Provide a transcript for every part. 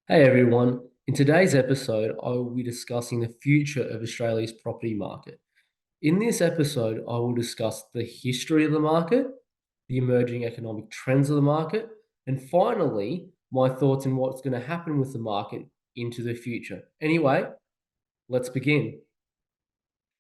Hey everyone, in today's episode, I will be discussing the future of Australia's property market. In this episode, I will discuss the history of the market, the emerging economic trends of the market, and finally, my thoughts on what's going to happen with the market into the future. Anyway, let's begin.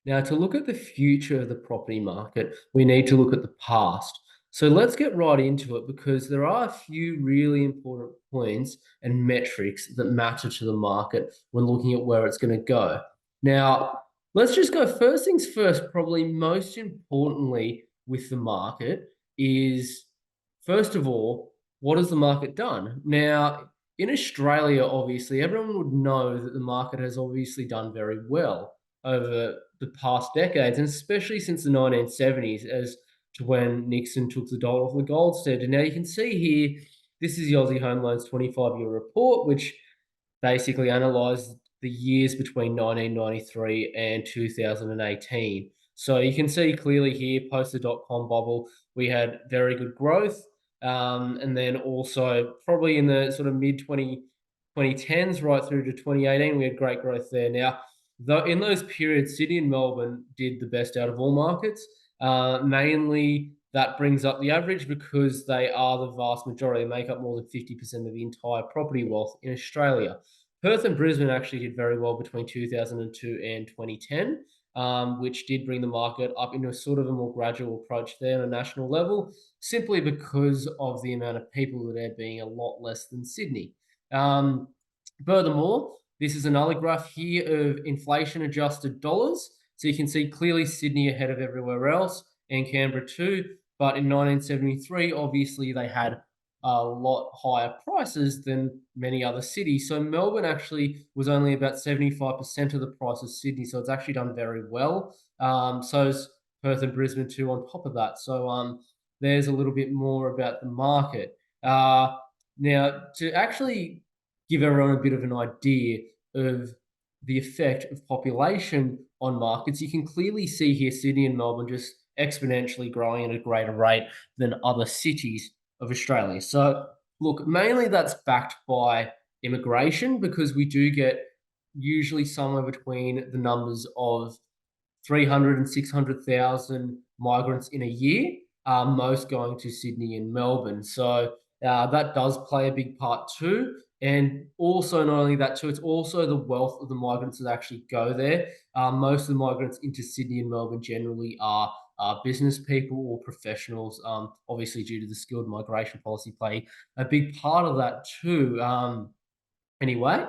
Now, to look at the future of the property market, we need to look at the past. So let's get right into it because there are a few really important points and metrics that matter to the market when looking at where it's going to go. Now, let's just go first things first, probably most importantly with the market is, first of all, what has the market done? Now, in Australia, obviously, everyone would know that the market has obviously done very well over the past decades, and especially since the 1970s, as to when Nixon took the dollar off the gold standard. Now you can see here, this is the Aussie Home Loans 25-year report, which basically analysed the years between 1993 and 2018. So you can see clearly here, post the dot-com bubble, we had very good growth. And then also probably in the sort of mid 2010s right through to 2018, we had great growth there. Now, though in those periods, Sydney and Melbourne did the best out of all markets. Mainly that brings up the average because they are the vast majority. They make up more than 50% of the entire property wealth in Australia. Perth and Brisbane actually did very well between 2002 and 2010, which did bring the market up into a sort of a more gradual approach there on a national level, simply because of the amount of people there being a lot less than Sydney. Um, Furthermore, this is another graph here of inflation adjusted dollars. So you can see clearly Sydney ahead of everywhere else and Canberra too. But in 1973, obviously they had a lot higher prices than many other cities. So Melbourne actually was only about 75% of the price of Sydney. So it's actually done very well. So is Perth and Brisbane too on top of that. So there's a little bit more about the market. Now, to actually give everyone a bit of an idea of the effect of population on markets, you can clearly see here Sydney and Melbourne just exponentially growing at a greater rate than other cities of Australia. So, look, mainly that's backed by immigration because we do get usually somewhere between the numbers of 300 and 600,000 migrants in a year, most going to Sydney and Melbourne. So that does play a big part too. And also, not only that too, it's also the wealth of the migrants that actually go there. Most of the migrants into Sydney and Melbourne generally are business people or professionals, obviously due to the skilled migration policy play a big part of that too. Anyway,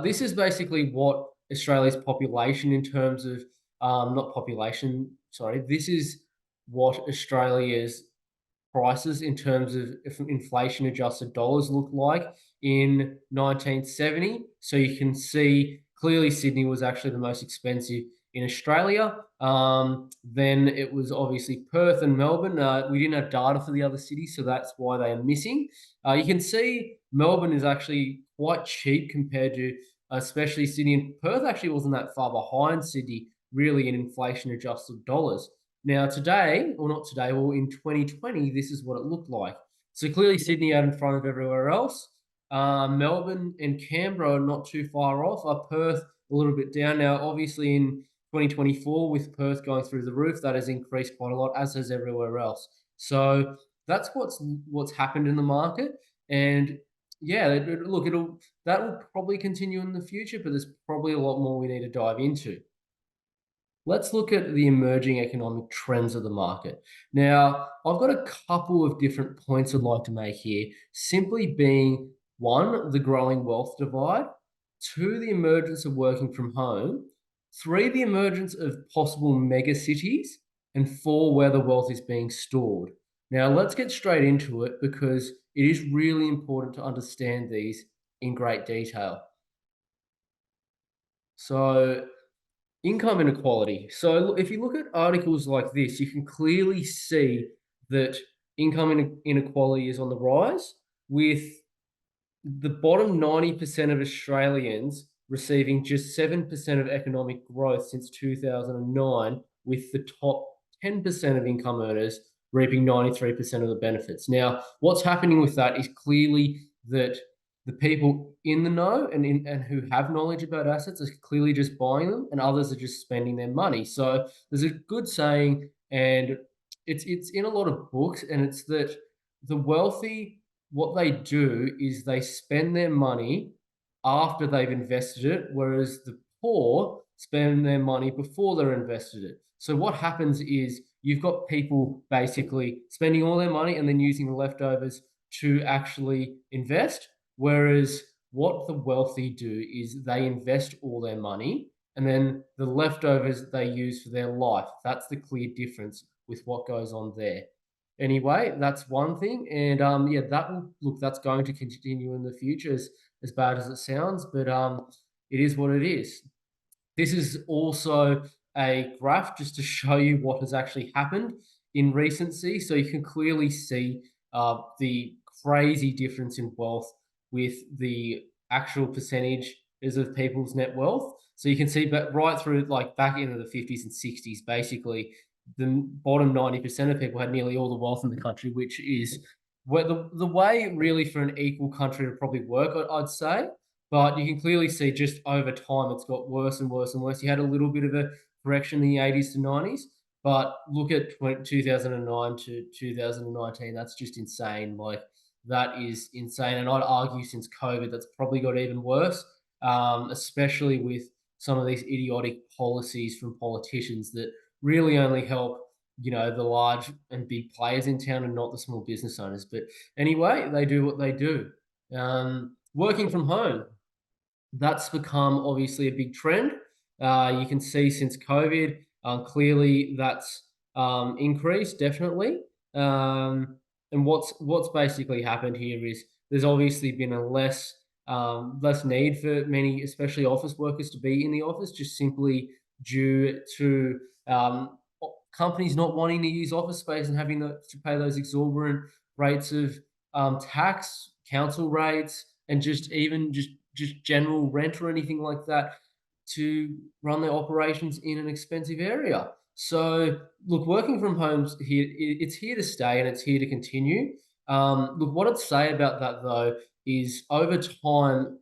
this is basically what Australia's population in terms of, not population, sorry, this is what Australia's prices in terms of inflation adjusted dollars look like in 1970. So you can see clearly Sydney was actually the most expensive in Australia. Then it was obviously Perth and Melbourne. We didn't have data for the other cities, so that's why they are missing. You can see Melbourne is actually quite cheap compared to especially Sydney, and Perth actually wasn't that far behind Sydney really in inflation adjusted dollars. Now, today, or not today, well, in 2020, this is what it looked like. So clearly, Sydney out in front of everywhere else. Melbourne and Canberra are not too far off. Perth a little bit down. Now, obviously, in 2024, with Perth going through the roof, that has increased quite a lot, as has everywhere else. So that's what's happened in the market. And yeah, look, that will probably continue in the future, but there's probably a lot more we need to dive into. Let's look at the emerging economic trends of the market. Now, I've got a couple of different points I'd like to make here, simply being one, the growing wealth divide, two, the emergence of working from home, three, the emergence of possible mega cities, and four, where the wealth is being stored. Now, let's get straight into it because it is really important to understand these in great detail. So, income inequality. So if you look at articles like this, you can clearly see that income inequality is on the rise, with the bottom 90% of Australians receiving just 7% of economic growth since 2009, with the top 10% of income earners reaping 93% of the benefits. Now, what's happening with that is clearly that The people in the know and who have knowledge about assets are clearly just buying them, and others are just spending their money. So there's a good saying, and it's in a lot of books, and it's that the wealthy, what they do is they spend their money after they've invested it, whereas the poor spend their money before they're invested it. So what happens is you've got people basically spending all their money and then using the leftovers to actually invest. Whereas what the wealthy do is they invest all their money and then the leftovers they use for their life. That's the clear difference with what goes on there. Anyway, that's one thing, and yeah, that will look. That's going to continue in the future, as bad as it sounds, but it is what it is. This is also a graph just to show you what has actually happened in recency. So you can clearly see the crazy difference in wealth with the actual percentages of people's net wealth. So you can see, but right through like back into the 50s and 60s, basically the bottom 90% of people had nearly all the wealth in the country, which is where the way really for an equal country to probably work, I'd say. But you can clearly see just over time it's got worse and worse and worse. You had a little bit of a correction in the 80s to 90s, but look at 2009 to 2019. That's just insane. Like, that is insane. And I'd argue since COVID, that's probably got even worse, especially with some of these idiotic policies from politicians that really only help, the large and big players in town and not the small business owners. But anyway, they do what they do. Working from home, that's become obviously a big trend. You can see since COVID, clearly that's increased definitely. And what's basically happened here is there's obviously been a less need for many, especially office workers, to be in the office, just simply due to companies not wanting to use office space and having to pay those exorbitant rates of tax, council rates, and just even just general rent or anything like that to run their operations in an expensive area. So, look, working from home's here. It's here to stay and it's here to continue. Look, what I'd say about that though is over time,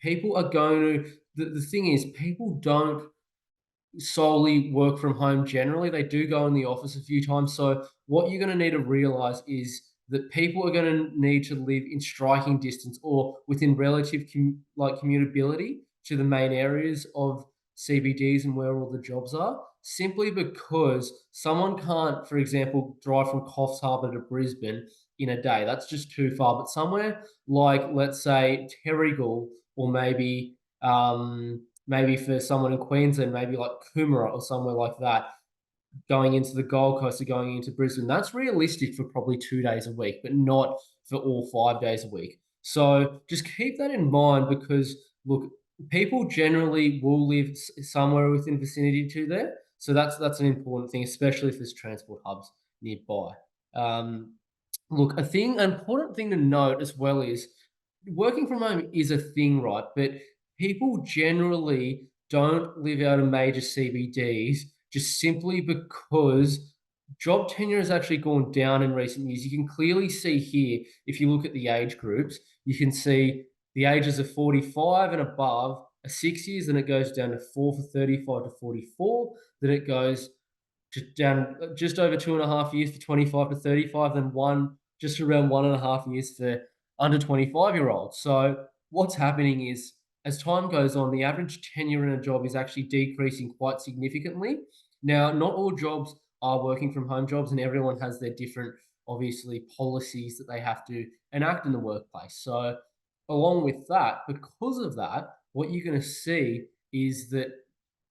people are going to. The thing is, people don't solely work from home generally. They do go in the office a few times. So what you're going to need to realize is that people are going to need to live in striking distance or within relative commutability to the main areas of CBDs and where all the jobs are, simply because someone can't, for example, drive from Coffs Harbour to Brisbane in a day. That's just too far. But somewhere like, let's say, Terrigal, or maybe for someone in Queensland, maybe like Coomera or somewhere like that, going into the Gold Coast or going into Brisbane, that's realistic for probably 2 days a week, but not for all 5 days a week. So just keep that in mind because, look, people generally will live somewhere within vicinity to there. So that's an important thing, especially if there's transport hubs nearby. Um, Look, an important thing to note as well is working from home is a thing, right? But people generally don't live out of major CBDs just simply because job tenure has actually gone down in recent years. You can clearly see here, if you look at the age groups, you can see the ages of 45 and above are 6 years, then it goes down to four for 35 to 44, then it goes down just over 2.5 years for 25 to 35, then just around 1.5 years for under 25-year-olds. So what's happening is as time goes on, the average tenure in a job is actually decreasing quite significantly. Now, not all jobs are working from home jobs, and everyone has their different, obviously, policies that they have to enact in the workplace. So, along with that, because of that, what you're going to see is that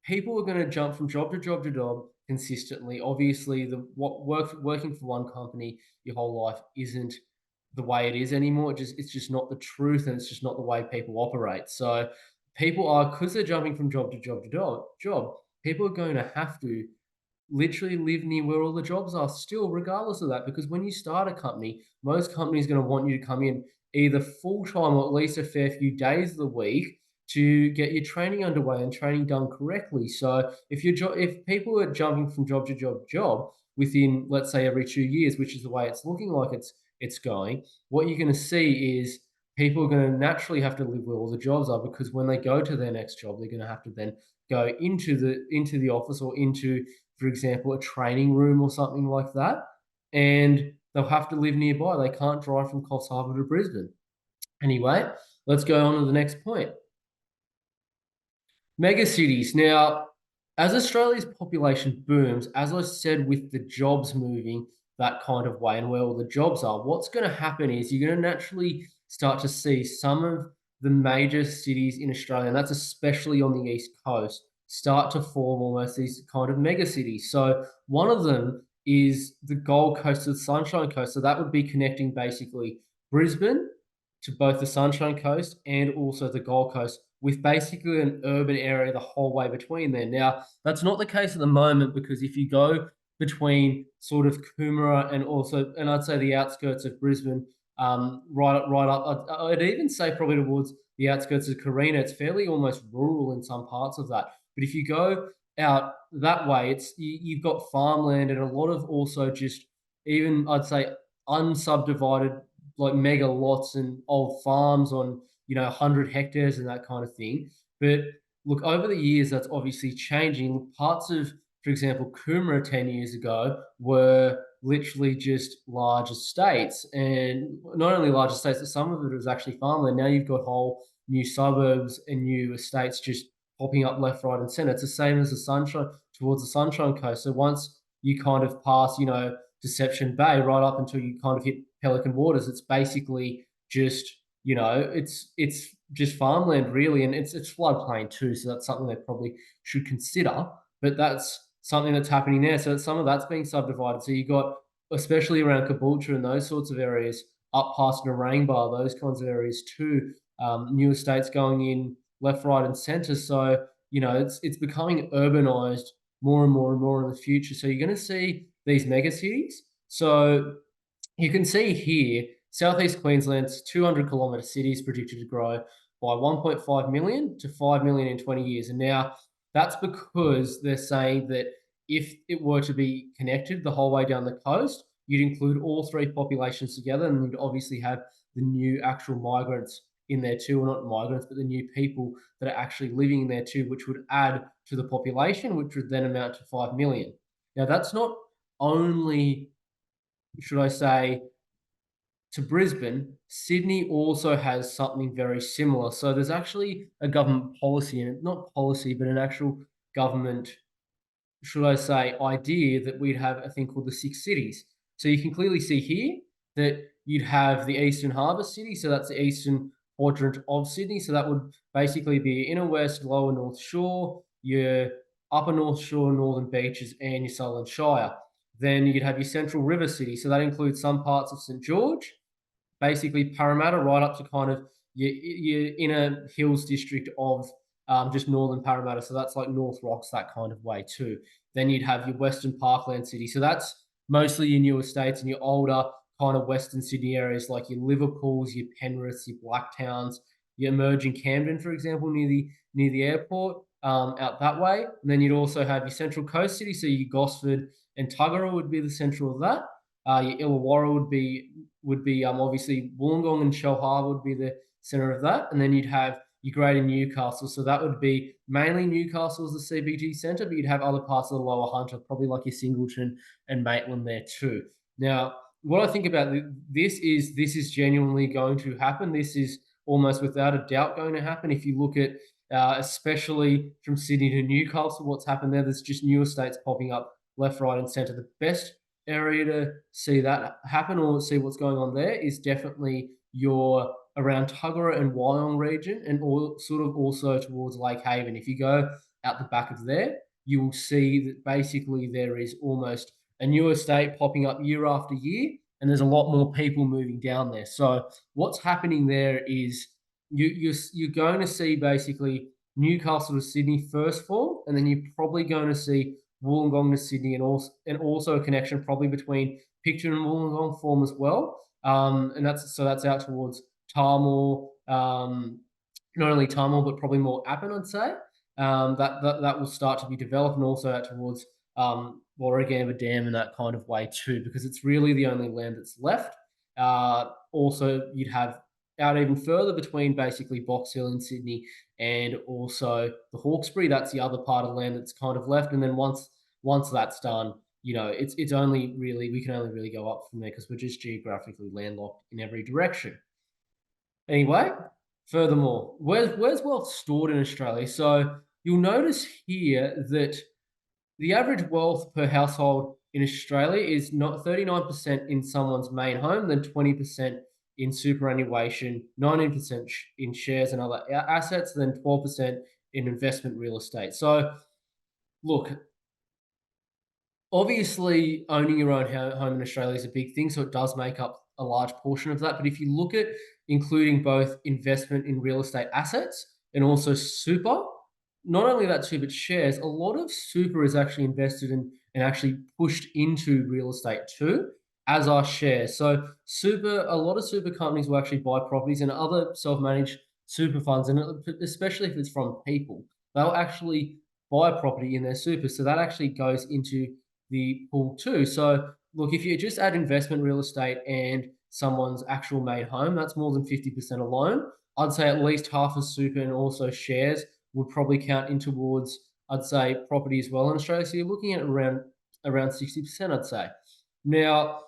people are going to jump from job to job to job consistently. Obviously, working for one company your whole life isn't the way it is anymore. It's just not the truth, and it's just not the way people operate. So people are, because they're jumping from job to job to job. People are going to have to literally live near where all the jobs are still, regardless of that. Because when you start a company, most companies are going to want you to come in either full time or at least a fair few days of the week to get your training underway and training done correctly. So if people are jumping from job to job to job within, let's say, every 2 years, which is the way it's looking like it's going, what you're going to see is people are going to naturally have to live where all the jobs are, because when they go to their next job, they're going to have to then go into the office, or into, for example, a training room or something like that, and they'll have to live nearby. They can't drive from Coffs Harbour to Brisbane. Anyway, let's go on to the next point. Mega cities. Now, as Australia's population booms, as I said, with the jobs moving that kind of way and where all the jobs are, what's going to happen is you're going to naturally start to see some of the major cities in Australia, and that's especially on the East Coast, start to form almost these kind of mega cities. So one of them is the Gold Coast to the Sunshine Coast. So that would be connecting basically Brisbane to both the Sunshine Coast and also the Gold Coast, with basically an urban area the whole way between there. Now, that's not the case at the moment, because if you go between sort of Coomera and also, and I'd say the outskirts of Brisbane, right up, I'd even say probably towards the outskirts of Carina, it's fairly almost rural in some parts of that. But if you go out that way, you've got farmland and a lot of also just, even I'd say, unsubdivided, like mega lots and old farms on, 100 hectares and that kind of thing. But look, over the years, that's obviously changing. Look, parts of, for example, Coomera 10 years ago were literally just large estates, and not only large estates, but some of it was actually farmland. Now you've got whole new suburbs and new estates just popping up left, right, and center. It's the same as the Sunshine, towards the Sunshine Coast. So once you kind of pass, Deception Bay, right up until you kind of hit Pelican Waters, it's basically just, it's just farmland really, and it's floodplain too. So that's something they probably should consider. But that's something that's happening there. So some of that's being subdivided. So you got, especially around Caboolture and those sorts of areas, up past Narangba, those kinds of areas too. New estates going in left, right, and centre. So it's becoming urbanised more and more and more in the future. So you're going to see these mega cities. So you can see here, Southeast Queensland's 200-kilometre city is predicted to grow by 1.5 million to 5 million in 20 years. And now that's because they're saying that if it were to be connected the whole way down the coast, you'd include all three populations together, and you'd obviously have the new actual migrants in there too, or not migrants, but the new people that are actually living in there too, which would add to the population, which would then amount to 5 million. Now, that's not only, should I say, to Brisbane. Sydney also has something very similar. So there's actually a government policy, and not policy, but an actual government, should I say, idea that we'd have a thing called the six cities. So you can clearly see here that you'd have the Eastern Harbour City. So that's the eastern quadrant of Sydney. So that would basically be your inner west, lower north shore, your upper north shore, northern beaches, and your Sutherland Shire. Then you'd have your Central River City. So that includes some parts of St George, basically Parramatta, right up to kind of your inner hills district of just northern Parramatta. So that's like North Rocks, that kind of way too. Then you'd have your Western Parkland City. So that's mostly your new estates and your older kind of Western Sydney areas, like your Liverpools, your Penriths, your Blacktowns, your emerging Camden, for example, near the airport, out that way. And then you'd also have your Central Coast City. So your Gosford and Tuggerah would be the central of that. Your Illawarra would be obviously Wollongong and Shellharbour would be the centre of that, and then you'd have your Greater Newcastle. So that would be mainly Newcastle as the CBD centre, but you'd have other parts of the Lower Hunter, probably like your Singleton and Maitland there too. Now, what I think about this is genuinely going to happen. This is almost without a doubt going to happen. If you look at especially from Sydney to Newcastle, what's happened there, there's just new estates popping up left, right, and centre. The best area to see that happen or see what's going on there is definitely your around Tuggerah and Wyong region, and all sort of also towards Lake Haven. If you go out the back of there, you will see that basically there is almost a new estate popping up year after year, and there's a lot more people moving down there. So what's happening there is you're going to see basically Newcastle to Sydney first form, and then you're probably going to see Wollongong to Sydney, and also a connection probably between Picton and Wollongong form as well. And that's out towards Tarmore, not only Tarmore but probably more Appin, I'd say. That will start to be developed, and also out towards Warragamba Dam and that kind of way too, because it's really the only land that's left. Also, you'd have out even further between basically Box Hill in Sydney and also the Hawkesbury. That's the other part of land that's kind of left. And then once that's done, it's only really we can only really go up from there because we're just geographically landlocked in every direction. Anyway, furthermore, where's wealth stored in Australia? So you'll notice here that the average wealth per household in Australia is not 39% in someone's main home, then 20% in superannuation, 19% in shares and other assets, then 12% in investment real estate. So, look, obviously, owning your own home in Australia is a big thing, so it does make up a large portion of that. But if you look at including both investment in real estate assets and also super, not only that too, but shares, a lot of super is actually invested in and actually pushed into real estate too, as are shares. So a lot of super companies will actually buy properties and other self-managed super funds, and especially if it's from people, they'll actually buy a property in their super. So that actually goes into the pool too. So look, if you just add investment real estate and someone's actual main home, that's more than 50% alone. I'd say at least half of super and also shares would probably count in towards, I'd say, property as well in Australia. So you're looking at around 60%, I'd say. Now,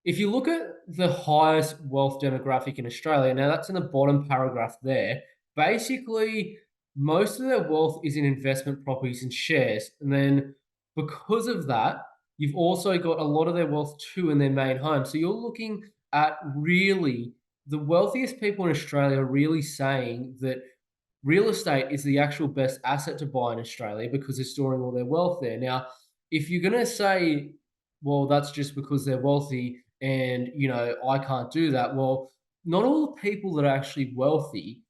if you look at the highest wealth demographic in Australia, now that's in the bottom paragraph there. Basically, most of their wealth is in investment properties and shares. And then because of that, you've also got a lot of their wealth too in their main home. So you're looking at really the wealthiest people in Australia are really saying that real estate is the actual best asset to buy in Australia because they're storing all their wealth there. Now, if you're going to say, well, that's just because they're wealthy and, I can't do that. Well, not all the people that are actually wealthy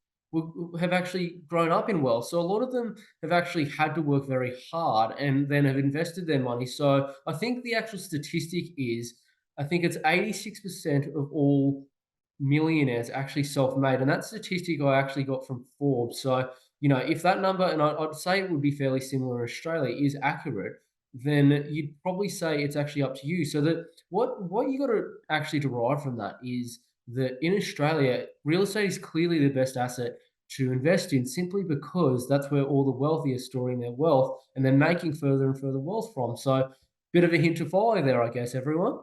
have actually grown up in wealth. So a lot of them have actually had to work very hard and then have invested their money. So I think the actual statistic is, I think it's 86% of all millionaires actually self-made, and that statistic I actually got from Forbes. So, if that number, and I'd say it would be fairly similar in Australia, is accurate, then you'd probably say it's actually up to you. So that what you got to actually derive from that is that in Australia, real estate is clearly the best asset to invest in, simply because that's where all the wealthy are storing their wealth and they're making further and further wealth from. So, bit of a hint to follow there, I guess, everyone.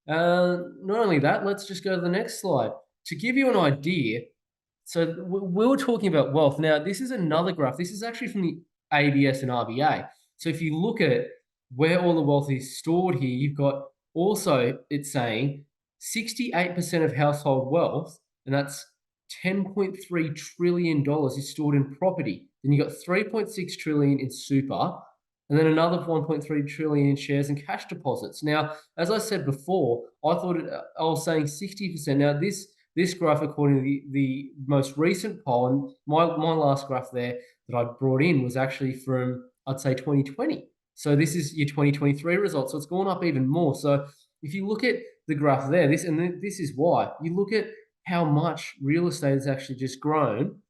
Not only that, let's just go to the next slide. To give you an idea, so we were talking about wealth. Now, this is another graph. This is actually from the ABS and RBA. So if you look at where all the wealth is stored here, you've got also, it's saying 68% of household wealth, and that's $10.3 trillion is stored in property. Then you've got 3.6 trillion in super, and then another 1.3 trillion in shares and cash deposits. Now, as I said before, I was saying 60%. Now, this graph, according to the most recent poll, and my last graph there that I brought in was actually from, I'd say, 2020. So this is your 2023 results. So it's gone up even more. So if you look at the graph there, this is why. You look at how much real estate has actually just grown.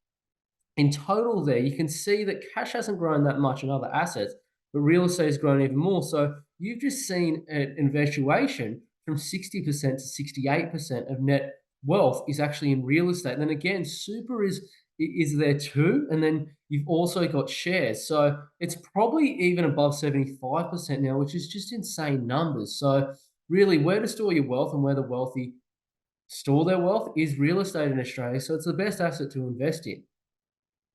In total there, you can see that cash hasn't grown that much in other assets, but real estate has grown even more. So you've just seen an infatuation from 60% to 68% of net wealth is actually in real estate. And then again, super is there too. And then you've also got shares. So it's probably even above 75% now, which is just insane numbers. So really, where to store your wealth and where the wealthy store their wealth is real estate in Australia. So it's the best asset to invest in.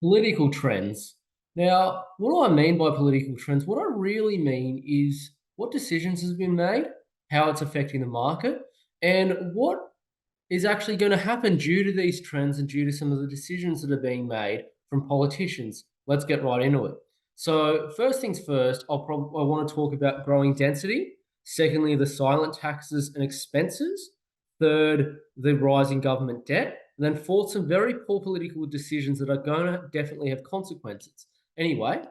Political trends. Now, what do I mean by political trends? What I really mean is what decisions has been made, how it's affecting the market, and what is actually going to happen due to these trends and due to some of the decisions that are being made from politicians. Let's get right into it. So, first things first, I want to talk about growing density. Secondly, the silent taxes and expenses. Third, the rising government debt. And then fourth, some very poor political decisions that are going to definitely have consequences. Anyway,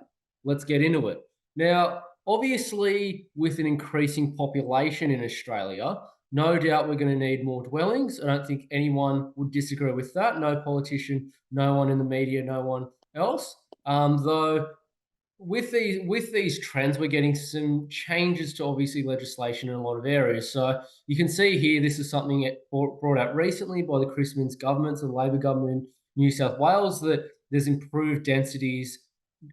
let's get into it. Now, obviously, with an increasing population in Australia, no doubt we're going to need more dwellings. I don't think anyone would disagree with that. No politician, no one in the media, no one else. Though with these trends, we're getting some changes to obviously legislation in a lot of areas. So you can see here, this is something brought out recently by the Chris Minns government, so the Labor government in New South Wales, that there's improved densities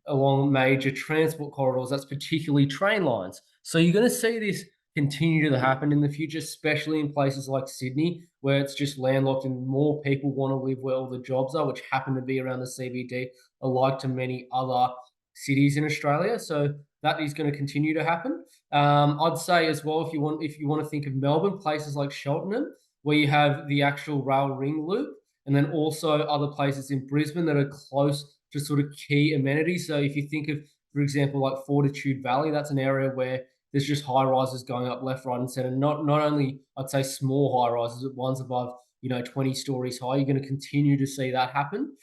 along major transport corridors. That's particularly train lines. So you're going to see this continue to happen in the future, especially in places like Sydney, where it's just landlocked and more people want to live where all the jobs are, which happen to be around the CBD, alike to many other cities in Australia. So that is going to continue to happen. I'd say as well, if you want to think of Melbourne, places like Cheltenham, where you have the actual rail ring loop, and then also other places in Brisbane that are close to sort of key amenities. So if you think of, for example, like Fortitude Valley, that's an area where there's just high rises going up left, right, and centre. Not only I'd say small high rises, ones above 20 stories high. You're going to continue to see that happen.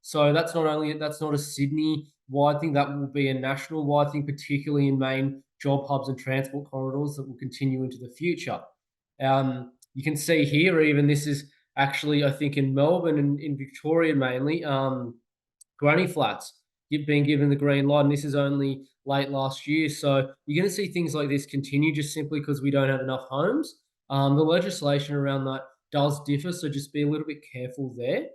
So that's not a Sydney wide thing. That will be a national wide thing, particularly in main job hubs and transport corridors that will continue into the future. You can see here, even this is actually, I think, in Melbourne and in Victoria mainly, granny flats being given the green light, and this is only late last year. So you're going to see things like this continue just simply because we don't have enough homes. The legislation around that does differ, so just be a little bit careful there,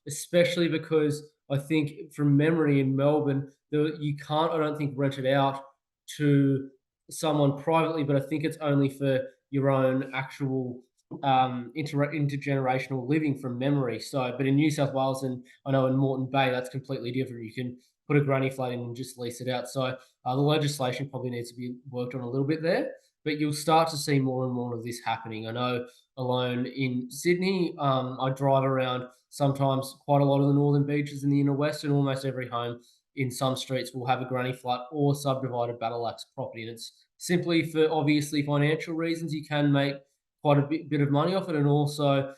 especially because I think from memory in Melbourne, you can't, I don't think, rent it out to someone privately, but I think it's only for your own actual intergenerational living from memory. So, but in New South Wales, and I know in Moreton Bay, that's completely different. You can put a granny flat in and just lease it out. So the legislation probably needs to be worked on a little bit there, but you'll start to see more and more of this happening. I know alone in Sydney, I drive around sometimes quite a lot of the northern beaches in the inner west, and almost every home in some streets will have a granny flat or subdivided battle axe property. And it's simply for obviously financial reasons. You can make quite a bit of money off it, and also,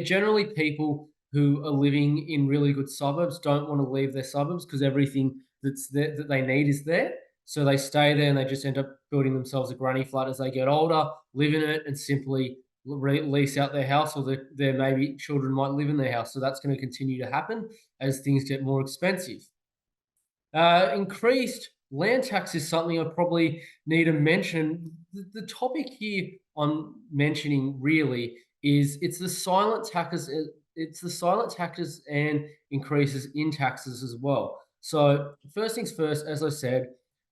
generally people who are living in really good suburbs don't want to leave their suburbs because everything that's there, that they need is there. So they stay there and they just end up building themselves a granny flat as they get older, live in it, and simply lease out their house, or their maybe children might live in their house. So that's going to continue to happen as things get more expensive. Increased land tax is something I probably need to mention. The topic here I'm mentioning really is it's the silent taxes. It's the silent taxes and increases in taxes as well. So first things first, as I said,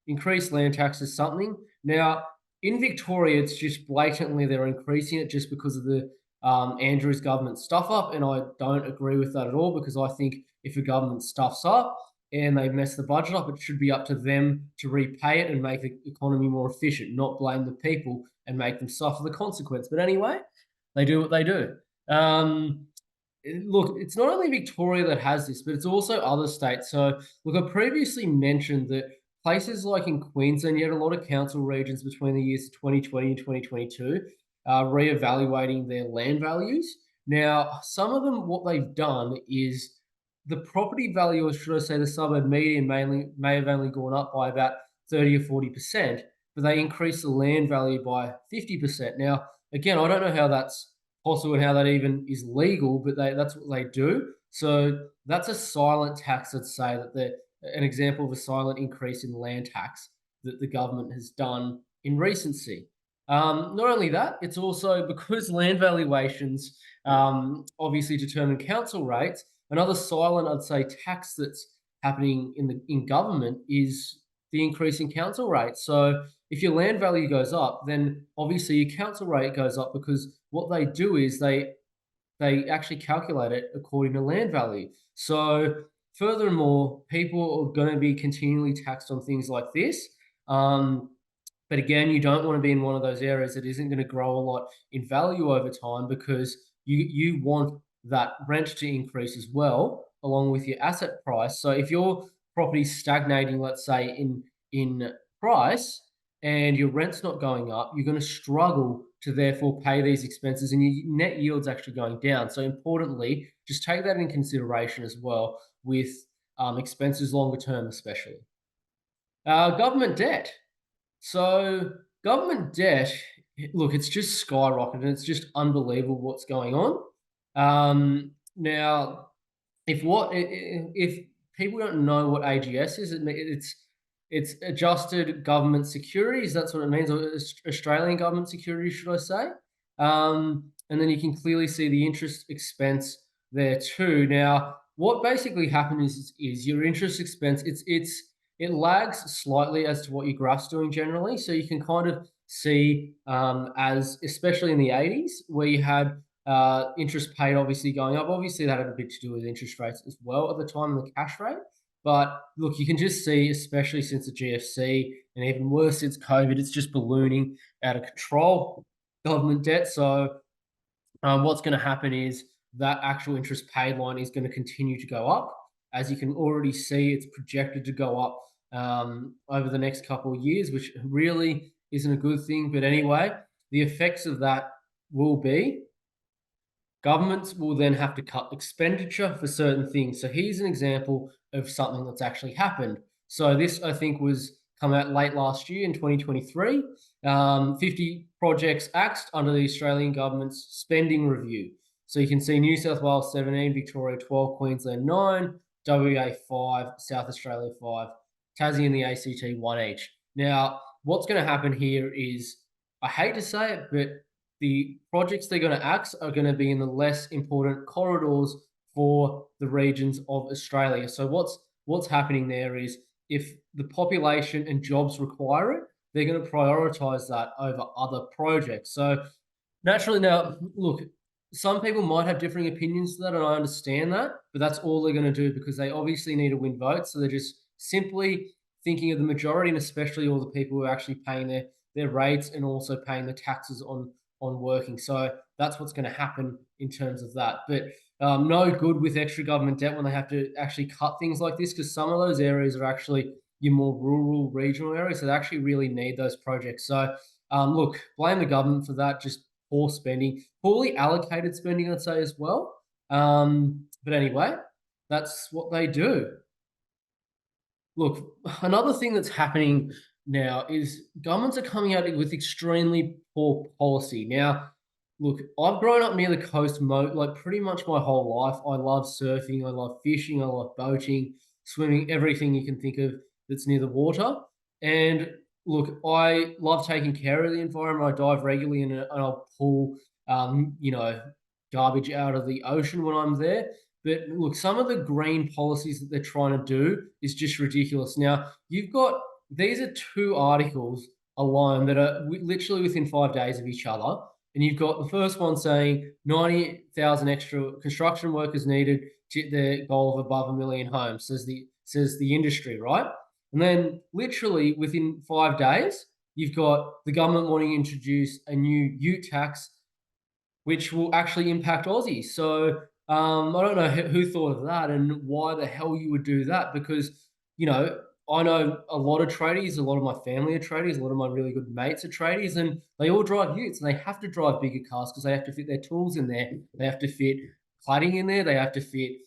increased land tax is something. Now in Victoria, it's just blatantly they're increasing it just because of the Andrews government stuff up, and I don't agree with that at all because I think if a government stuffs up and they mess the budget up, it should be up to them to repay it and make the economy more efficient, not blame the people and make them suffer the consequence. But anyway, they do what they do. Look, it's not only Victoria that has this, but it's also other states. So, look, I previously mentioned that places like in Queensland, you had a lot of council regions between the years 2020 and 2022 reevaluating their land values. Now, some of them, what they've done is the property value, or should I say the suburb median, mainly may have only gone up by about 30 or 40%, but they increased the land value by 50%. Now, again, I don't know how that's possible and how that even is legal, but that's what they do. So that's a silent tax, I'd say, that an example of a silent increase in land tax that the government has done in recency. Not only that, it's also because land valuations obviously determine council rates. Another silent, I'd say, tax that's happening in government is the increase in council rates. So if your land value goes up, then obviously your council rate goes up because what they do is they actually calculate it according to land value. So furthermore, people are going to be continually taxed on things like this. But again, you don't want to be in one of those areas that isn't going to grow a lot in value over time because you want that rent to increase as well, along with your asset price. So if your property's stagnating, let's say in price, and your rent's not going up, you're going to struggle to therefore pay these expenses, and your net yield's actually going down. So importantly, just take that in consideration as well with expenses longer term, especially. Government debt. So government debt, look, it's just skyrocketed. It's just unbelievable what's going on. Now, if people don't know what AGS is. It's adjusted government securities. That's what it means, or Australian government securities, should I say? And then you can clearly see the interest expense there too. Now, what basically happens is your interest expense. It lags slightly as to what your graph's doing generally. So you can kind of see, as especially in the 80s, where you had interest paid obviously going up. Obviously, that had a bit to do with interest rates as well at the time, the cash rate. But look, you can just see, especially since the GFC and even worse since COVID, it's just ballooning out of control, government debt. So what's going to happen is that actual interest paid line is going to continue to go up. As you can already see, it's projected to go up over the next couple of years, which really isn't a good thing. But anyway, the effects of that will be governments will then have to cut expenditure for certain things. So here's an example of something that's actually happened. So this, I think, was come out late last year in 2023. 50 projects axed under the Australian government's spending review. So you can see New South Wales 17, Victoria 12, Queensland 9, WA 5, South Australia 5, Tassie and the ACT 1 each. Now, what's going to happen here is, I hate to say it, but the projects they're going to axe are going to be in the less important corridors for the regions of Australia. So what's happening there is, if the population and jobs require it, they're going to prioritize that over other projects. So naturally, now look, some people might have differing opinions to that, and I understand that, but that's all they're going to do because they obviously need to win votes. So they're just simply thinking of the majority, and especially all the people who are actually paying their rates and also paying the taxes on working. So that's what's going to happen in terms of that. But no good with extra government debt when they have to actually cut things like this, because some of those areas are actually your more rural, regional areas. So they actually really need those projects. So look, blame the government for that. Just poor spending, poorly allocated spending, I'd say as well. But anyway, that's what they do. Look, another thing that's happening now is governments are coming out with extremely poor policy. Now, look, I've grown up near the coast, like pretty much my whole life. I love surfing, I love fishing, I love boating, swimming, everything you can think of that's near the water. And look, I love taking care of the environment. I dive regularly and I'll pull, garbage out of the ocean when I'm there. But look, some of the green policies that they're trying to do is just ridiculous. Now, you've got these are two articles alone that are literally within 5 days of each other. And you've got the first one saying 90,000 extra construction workers needed to the goal of above 1 million homes, says the industry, right? And then literally within 5 days, you've got the government wanting to introduce a new ute tax which will actually impact Aussies. So I don't know who thought of that and why the hell you would do that, because, I know a lot of tradies, a lot of my family are tradies, a lot of my really good mates are tradies, and they all drive utes and they have to drive bigger cars because they have to fit their tools in there. They have to fit cladding in there. They have to fit,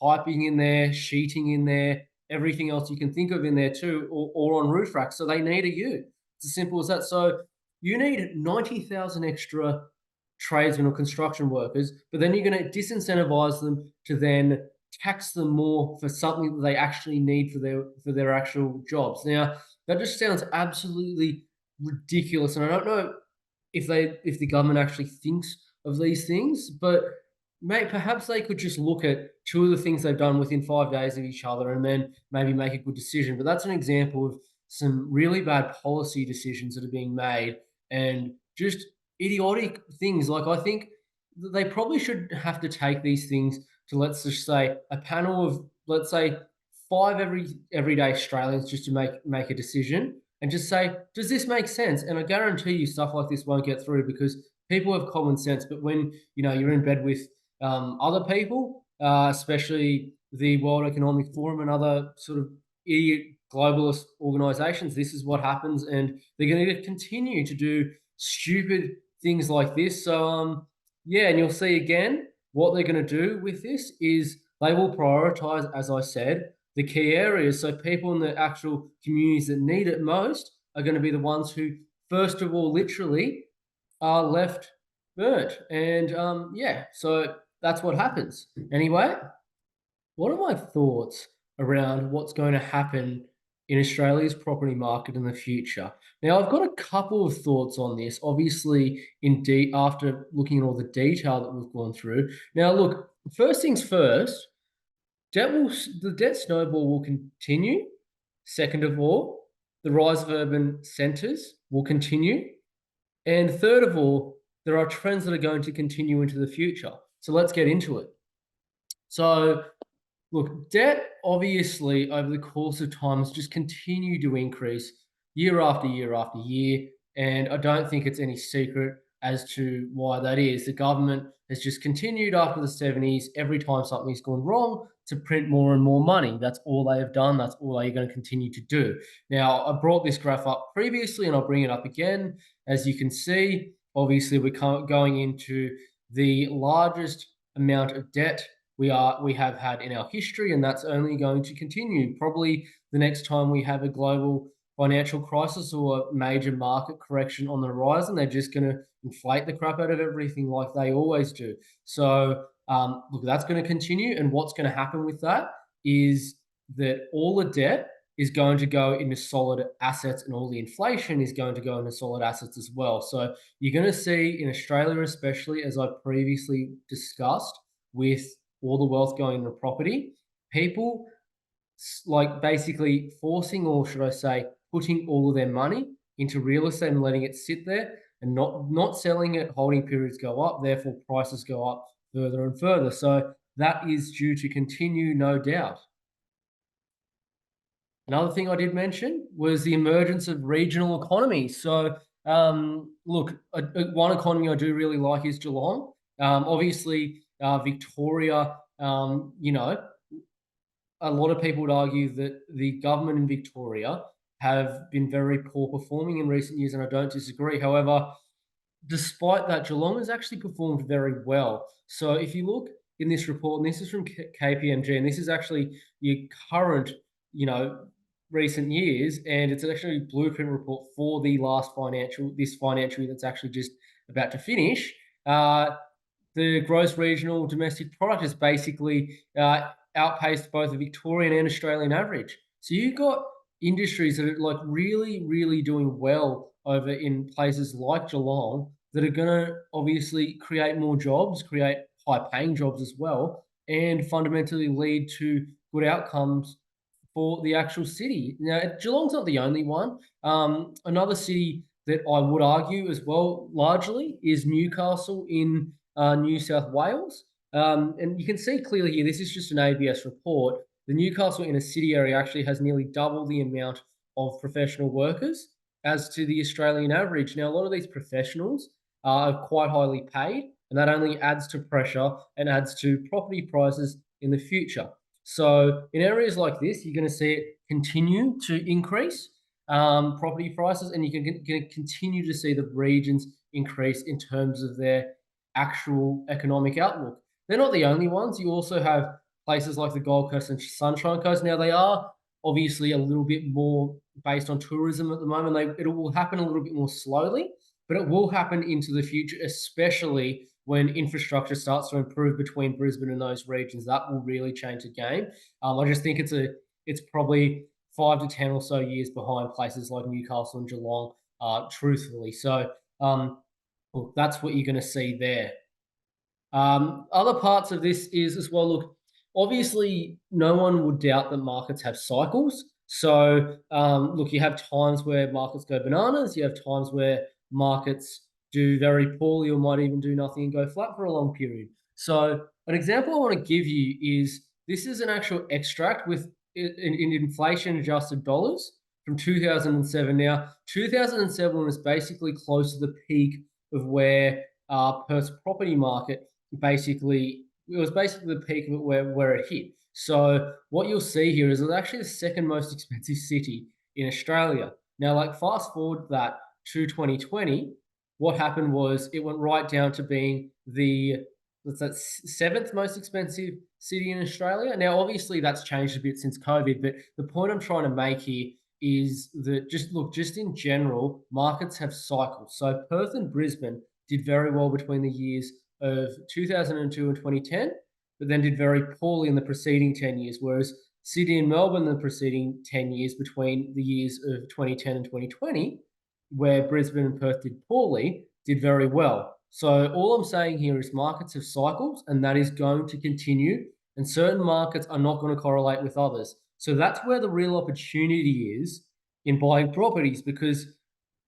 piping in there, sheeting in there, everything else you can think of in there too, or on roof racks. So they need a ute. It's as simple as that. So you need 90,000 extra tradesmen or construction workers, but then you're going to disincentivize them to then tax them more for something that they actually need for their actual jobs. Now, that just sounds absolutely ridiculous, and I don't know if the government actually thinks of these things, but mate, perhaps they could just look at two of the things they've done within 5 days of each other and then maybe make a good decision. But that's an example of some really bad policy decisions that are being made and just idiotic things. Like, I think they probably should have to take these things to, let's just say, a panel of, let's say, five everyday Australians just to make a decision and just say, does this make sense? And I guarantee you stuff like this won't get through because people have common sense. But when you're in bed with other people, especially the World Economic Forum and other sort of idiot globalist organizations, this is what happens, and they're going to continue to do stupid things like this. So yeah, and you'll see again what they're going to do with this is they will prioritize, as I said, the key areas. So people in the actual communities that need it most are going to be the ones who, first of all, literally are left burnt. And yeah, so that's what happens. Anyway, what are my thoughts around what's going to happen in Australia's property market in the future? Now, I've got a couple of thoughts on this, obviously, after looking at all the detail that we've gone through. Now, look, first things first, the debt snowball will continue. Second of all, the rise of urban centres will continue. And third of all, there are trends that are going to continue into the future. So let's get into it. So look, debt obviously over the course of time has just continued to increase year after year after year. And I don't think it's any secret as to why that is. The government has just continued after the 70s, every time something's gone wrong, to print more and more money. That's all they have done. That's all they're going to continue to do. Now, I brought this graph up previously and I'll bring it up again. As you can see, obviously, we're going into the largest amount of debt we have had in our history, and that's only going to continue. Probably the next time we have a global financial crisis or a major market correction on the horizon, they're just going to inflate the crap out of everything like they always do. So, look, that's going to continue. And what's going to happen with that is that all the debt is going to go into solid assets and all the inflation is going to go into solid assets as well. So you're going to see in Australia, especially as I previously discussed, with all the wealth going into property, people like basically forcing, or should I say, putting all of their money into real estate and letting it sit there and not selling it. Holding periods go up, therefore prices go up further and further. So that is due to continue, no doubt. Another thing I did mention was the emergence of regional economies. So, look, one economy I do really like is Geelong. Obviously, Victoria, a lot of people would argue that the government in Victoria have been very poor performing in recent years, and I don't disagree. However, despite that, Geelong has actually performed very well. So if you look in this report, and this is from KPMG, and this is actually your current, you know, recent years, and it's actually a blueprint report for this financial year that's actually just about to finish. The gross regional domestic product has basically outpaced both the Victorian and Australian average. So you've got industries that are like really, really doing well over in places like Geelong that are going to obviously create more jobs, create high paying jobs as well, and fundamentally lead to good outcomes for the actual city. Now, Geelong's not the only one. Another city that I would argue as well, largely, is Newcastle in New South Wales. And you can see clearly here, this is just an ABS report. The Newcastle inner city area actually has nearly double the amount of professional workers as to the Australian average. Now, a lot of these professionals are quite highly paid, and that only adds to pressure and adds to property prices in the future. So in areas like this, you're going to see it continue to increase property prices, and you're going to continue to see the regions increase in terms of their actual economic outlook. They're not the only ones. You also have places like the Gold Coast and Sunshine Coast. Now, they are obviously a little bit more based on tourism at the moment. It will happen a little bit more slowly, but it will happen into the future, especially when infrastructure starts to improve between Brisbane and those regions. That will really change the game. I just think it's probably 5 to 10 or so years behind places like Newcastle and Geelong, truthfully. So well, that's what you're going to see there. Other parts of this is as well, look, obviously, no one would doubt that markets have cycles. So, look, you have times where markets go bananas, you have times where markets do very poorly or might even do nothing and go flat for a long period. So, an example I want to give you is this is an actual extract in inflation adjusted dollars from 2007. Now, 2007 was basically close to the peak of where Perth's property market it was basically the peak of it where it hit. So what you'll see here is it's actually the second most expensive city in Australia. Now, like fast forward that to 2020, what happened was it went right down to being the seventh most expensive city in Australia. Now, obviously, that's changed a bit since COVID, but the point I'm trying to make here is that just in general, markets have cycles. So Perth and Brisbane did very well between the years of 2002 and 2010. but then did very poorly in the preceding 10 years, whereas Sydney and Melbourne, the preceding 10 years between the years of 2010 and 2020, where Brisbane and Perth did poorly, did very well. So all I'm saying here is markets have cycles, and that is going to continue, and certain markets are not going to correlate with others. So that's where the real opportunity is in buying properties, because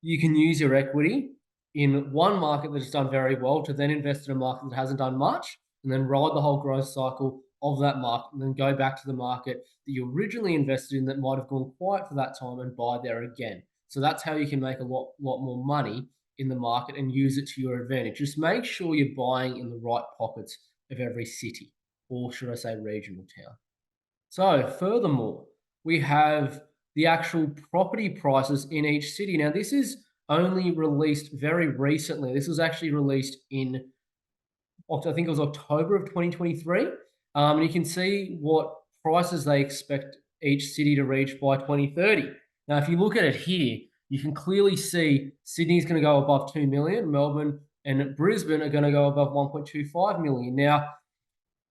you can use your equity in one market that has done very well to then invest in a market that hasn't done much, and then ride the whole growth cycle of that market, and then go back to the market that you originally invested in that might have gone quiet for that time and buy there again. So that's how you can make a lot more money in the market and use it to your advantage. Just make sure you're buying in the right pockets of every city, or should I say regional town. So furthermore, we have the actual property prices in each city. Now, this is only released very recently. This was actually released in I think it was October of 2023. And you can see what prices they expect each city to reach by 2030. Now, if you look at it here, you can clearly see Sydney's going to go above 2 million, Melbourne and Brisbane are going to go above 1.25 million. Now,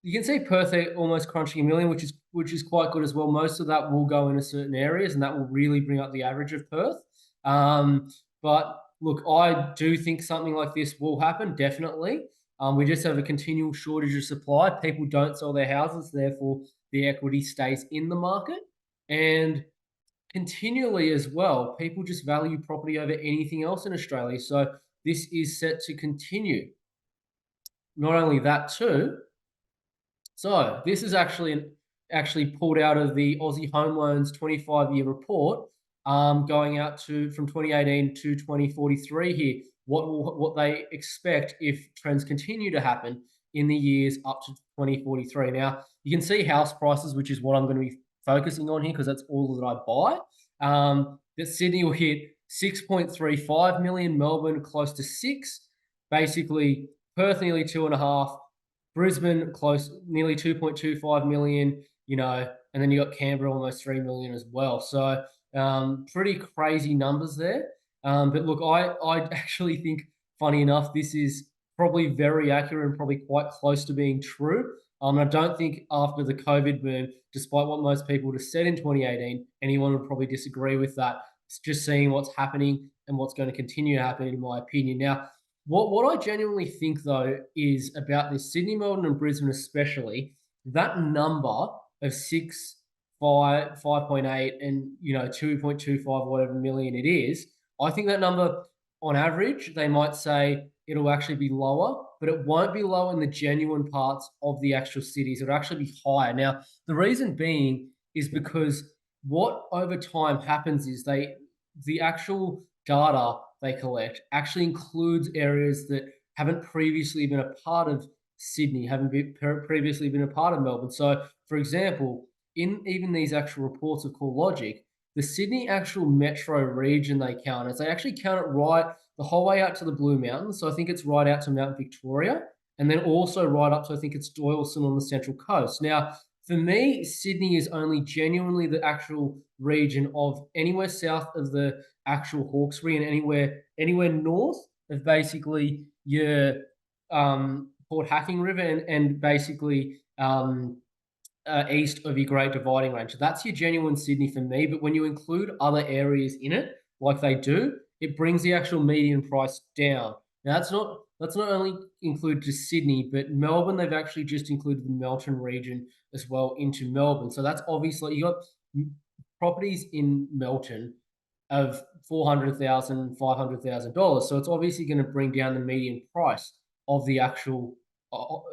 you can see Perth almost crunching a million, which is quite good as well. Most of that will go into certain areas, and that will really bring up the average of Perth. But look, I do think something like this will happen, definitely. We just have a continual shortage of supply. People don't sell their houses, therefore the equity stays in the market. And continually as well, people just value property over anything else in Australia. So this is set to continue. Not only that too, so this is actually pulled out of the Aussie Home Loans 25-year report, going out to from 2018 to 2043 here. What they expect if trends continue to happen in the years up to 2043. Now, you can see house prices, which is what I'm going to be focusing on here because that's all that I buy. That Sydney will hit 6.35 million, Melbourne close to 6, basically Perth nearly 2.5, Brisbane close, nearly 2.25 million, and then you got Canberra almost 3 million as well. So pretty crazy numbers there. But look, I actually think, funny enough, this is probably very accurate and probably quite close to being true. I don't think after the COVID boom, despite what most people would have said in 2018, anyone would probably disagree with that. It's just seeing what's happening and what's going to continue to happen, in my opinion. Now, what I genuinely think, though, is about this Sydney, Melbourne, and Brisbane especially, that number of 5.8 and 2.25 whatever million it is, I think that number on average, they might say it'll actually be lower, but it won't be low in the genuine parts of the actual cities. It'll actually be higher. Now, the reason being is because what over time happens is the actual data they collect actually includes areas that haven't previously been a part of Sydney, haven't previously been a part of Melbourne. So, for example, in even these actual reports of CoreLogic, the Sydney actual metro region they count as, they actually count it right the whole way out to the Blue Mountains. So I think it's right out to Mount Victoria, and then also right up to, I think it's Doyleson on the Central Coast. Now, for me, Sydney is only genuinely the actual region of anywhere south of the actual Hawkesbury and anywhere north of basically your Port Hacking River and basically east of your Great Dividing Range. So that's your genuine Sydney for me. But when you include other areas in it, like they do, it brings the actual median price down. Now that's not only included to Sydney, but Melbourne, they've actually just included the Melton region as well into Melbourne. So that's obviously, you got properties in Melton of $400,000, $500,000. So it's obviously going to bring down the median price of the actual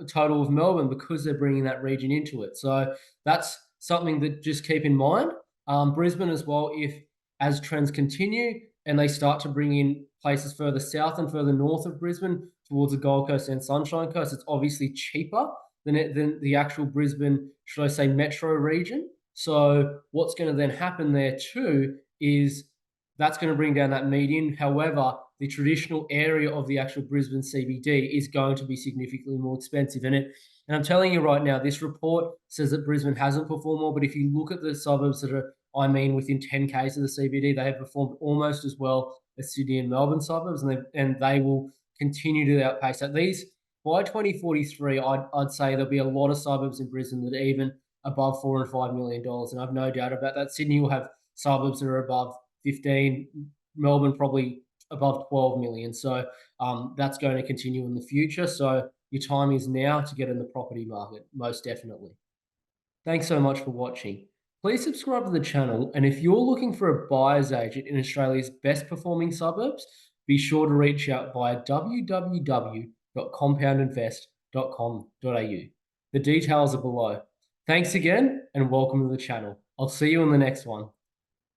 total of Melbourne because they're bringing that region into it. So that's something that just keep in mind. Brisbane as well, if as trends continue and they start to bring in places further south and further north of Brisbane towards the Gold Coast and Sunshine Coast, it's obviously cheaper than the actual Brisbane, should I say, metro region. So what's going to then happen there too is that's going to bring down that median. However, the traditional area of the actual Brisbane CBD is going to be significantly more expensive in it. And I'm telling you right now, this report says that Brisbane hasn't performed well, but if you look at the suburbs that are, within 10 k's of the CBD, they have performed almost as well as Sydney and Melbourne suburbs, and they will continue to outpace that. by 2043, I'd say there'll be a lot of suburbs in Brisbane that are even above $4 and $5 million, and I've no doubt about that. Sydney will have suburbs that are above 15, Melbourne probably above 12 million. So that's going to continue in the future. So your time is now to get in the property market, most definitely. Thanks so much for watching. Please subscribe to the channel, and if you're looking for a buyer's agent in Australia's best performing suburbs, be sure to reach out via www.compoundinvest.com.au. The details are below. Thanks again, and welcome to the channel. I'll see you in the next one.